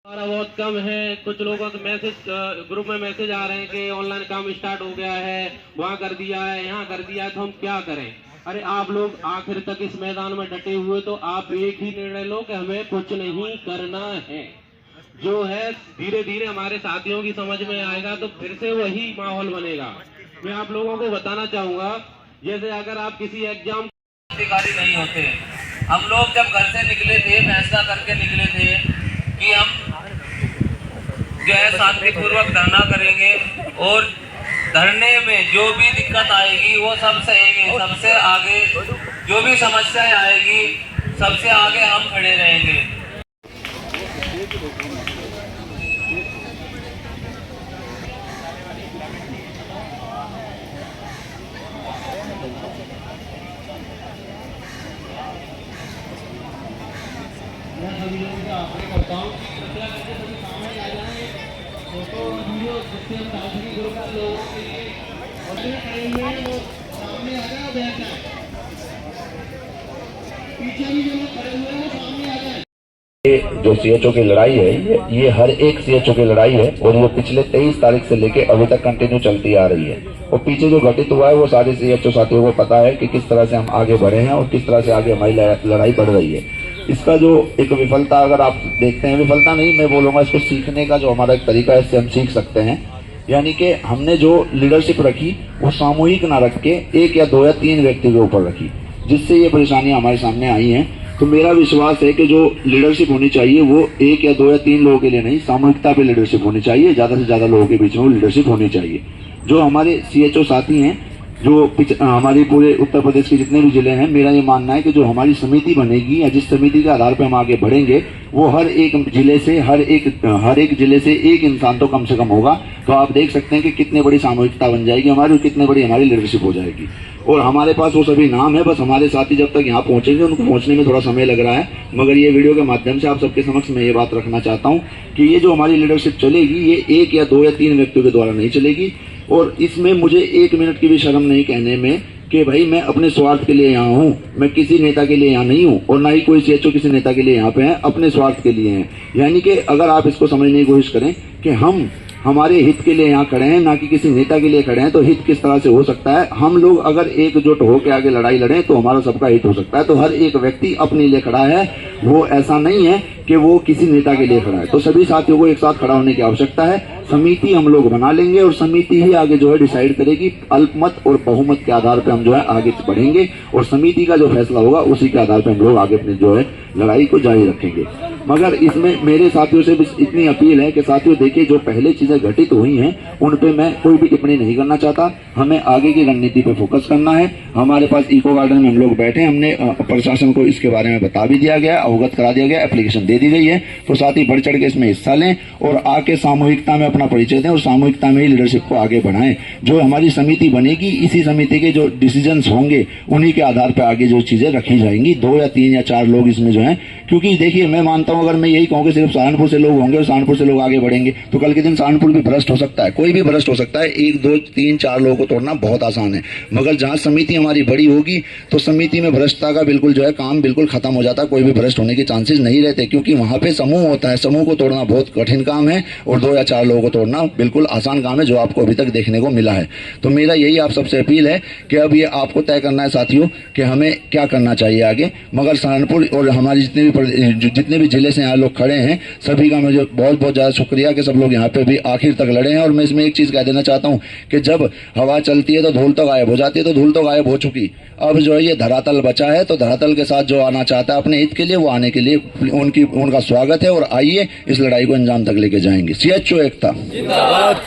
हमारा बहुत कम है। कुछ लोगों के मैसेज ग्रुप में मैसेज आ रहे हैं कि ऑनलाइन काम स्टार्ट हो गया है, वहाँ कर दिया है, यहाँ कर दिया है, तो हम क्या करें। अरे आप लोग आखिर तक इस मैदान में डटे हुए, तो आप एक ही निर्णय लो कि हमें कुछ नहीं करना है। जो है धीरे धीरे हमारे साथियों की समझ में आएगा तो फिर से वही माहौल बनेगा। मैं आप लोगों को बताना चाहूंगा, जैसे अगर आप किसी एग्जाम अधिकारी नहीं होते, हम लोग जब घर से निकले थे फैसला करके निकले थे कि हम जो है शांतिपूर्वक धरना करेंगे और धरने में जो भी दिक्कत आएगी वो सब सहेंगे, सबसे आगे जो भी समस्याएं आएगी सबसे आगे हम खड़े रहेंगे। मैं सभी लोगों से आग्रह करता हूँ कि कृपया करके सभी सामने आ जाएं। फोटो और वीडियो जिससे हम डाल सकें ग्रुप के लोगों के लिए, और जो खड़े हुए हैं वो सामने आ जाए और बैठ जाए। पीछे भी जो लोग खड़े हुए हैं वो सामने आ जाए। ये जो सीएचओ की लड़ाई है, ये हर एक सीएचओ की लड़ाई है और ये पिछले 23 तारीख से लेके अभी तक कंटिन्यू चलती आ रही है। और पीछे जो घटित हुआ है वो सारे सीएचओ साथियों को पता है कि किस तरह से हम आगे बढ़े हैं और किस तरह से आगे हमारी लड़ाई बढ़ रही है। इसका जो एक विफलता अगर आप देखते हैं, विफलता नहीं मैं बोलूंगा, इसको सीखने का जो हमारा एक तरीका है, इससे हम सीख सकते हैं। यानी कि हमने जो लीडरशिप रखी वो सामूहिक ना रख के एक या दो या तीन व्यक्ति के ऊपर रखी, जिससे ये परेशानियां हमारे सामने आई हैं। तो मेरा विश्वास है कि जो लीडरशिप होनी चाहिए वो एक या दो या तीन लोगों के लिए नहीं, सामूहिकता पे लीडरशिप होनी चाहिए। ज्यादा से ज्यादा लोगों के बीच में लीडरशिप होनी चाहिए। जो हमारे सीएचओ साथी हैं, जो हमारे पूरे उत्तर प्रदेश के जितने भी जिले हैं, मेरा ये मानना है कि जो हमारी समिति बनेगी या जिस समिति के आधार पर हम आगे बढ़ेंगे वो हर एक जिले से एक इंसान तो कम से कम होगा। तो आप देख सकते हैं कि कितनी बड़ी सामूहिकता बन जाएगी हमारी, कितनी बड़ी हमारी लीडरशिप हो जाएगी। और हमारे पास वो सभी नाम है, बस हमारे साथी जब तक यहाँ पहुंचेंगे, उनको पहुंचने में थोड़ा समय लग रहा है, मगर ये वीडियो के माध्यम से आप सबके समक्ष मैं ये बात रखना चाहता हूँ कि ये जो हमारी लीडरशिप चलेगी ये एक या दो या तीन व्यक्तियों के द्वारा नहीं चलेगी। और इसमें मुझे एक मिनट की भी शर्म नहीं कहने में कि भाई मैं अपने स्वार्थ के लिए यहाँ हूँ, मैं किसी नेता के लिए यहाँ नहीं हूँ और ना ही कोई सीएचओ किसी नेता के लिए यहाँ पे है, अपने स्वार्थ के लिए हैं। यानी कि अगर आप इसको समझने की कोशिश करें कि हम हमारे हित के लिए यहाँ खड़े हैं, ना कि किसी नेता के लिए खड़े हैं, तो हित किस तरह से हो सकता है। हम लोग अगर एकजुट होकर आगे लड़ाई लड़ें तो हमारा सबका हित हो सकता है। तो हर एक व्यक्ति अपने लिए खड़ा है, वो ऐसा नहीं है कि वो किसी नेता के लिए खड़ा है। तो सभी साथियों को एक साथ खड़ा होने की आवश्यकता है। समिति हम लोग बना लेंगे और समिति ही आगे जो है डिसाइड करेगी। अल्पमत और बहुमत के आधार पर हम जो है आगे बढ़ेंगे और समिति का जो फैसला होगा उसी के आधार पर हम लोग आगे अपनी जो है लड़ाई को जारी रखेंगे। मगर इसमें मेरे साथियों से बस इतनी अपील है कि साथियों देखिए, जो पहले चीजें घटित हुई हैं उन पे मैं कोई भी टिप्पणी नहीं करना चाहता। हमें आगे की रणनीति पे फोकस करना है। हमारे पास इको गार्डन में हम लोग बैठे, हमने प्रशासन को इसके बारे में बता भी दिया गया, अवगत करा दिया गया, एप्लीकेशन दे दी गई है। तो साथी बढ़ चढ़ के इसमें हिस्सा लें और आके सामूहिकता में अपना परिचय दें और सामूहिकता में ही लीडरशिप को आगे बढ़ाएं। जो हमारी समिति बनेगी, इसी समिति के जो डिसीजंस होंगे उन्हीं के आधार पर आगे जो चीजें रखी जाएंगी। दो या तीन या चार लोग इसमें जो है, क्योंकि देखिए मैं मानता हूं अगर मैं यही कहूँ कि सिर्फ सहारनपुर से लोग होंगे और सहारनपुर से लोग आगे बढ़ेंगे तो कल के दिन सहारनपुर भी भ्रष्ट हो सकता है, कोई भी भ्रष्ट हो सकता है। एक दो तीन चार लोगों को तोड़ना बहुत आसान है, मगर जहां समिति हमारी बड़ी होगी तो समिति में भ्रष्टता का बिल्कुल जो है काम बिल्कुल खत्म हो जाता है। कोई भी भ्रष्ट होने के चांसेस नहीं रहते, क्योंकि वहां पे समूह होता है। समूह को तोड़ना बहुत कठिन काम है और दो या चार लोगों को तोड़ना बिल्कुल आसान काम है, जो आपको अभी तक देखने को मिला है। तो मेरा यही आप सबसे अपील है कि अब ये आपको तय करना है साथियों कि हमें क्या करना चाहिए आगे। मगर सहारनपुर और हमारी जितने भी जिले से यहाँ लोग खड़े हैं, सभी का मुझे बहुत बहुत ज्यादा शुक्रिया कि सब लोग यहाँ पे भी आखिर तक लड़े हैं। और मैं इसमें एक चीज कह देना चाहता हूँ कि जब हवा चलती है तो धूल तो गायब हो जाती है, तो धूल तो गायब हो चुकी। अब जो है ये धरातल बचा है, तो धरातल के साथ जो आना चाहता है अपने हित के लिए, वो आने के लिए उनका स्वागत है। और आइए इस लड़ाई को अंजाम तक लेके जाएंगे। सीएचओ एकता जिंदाबाद।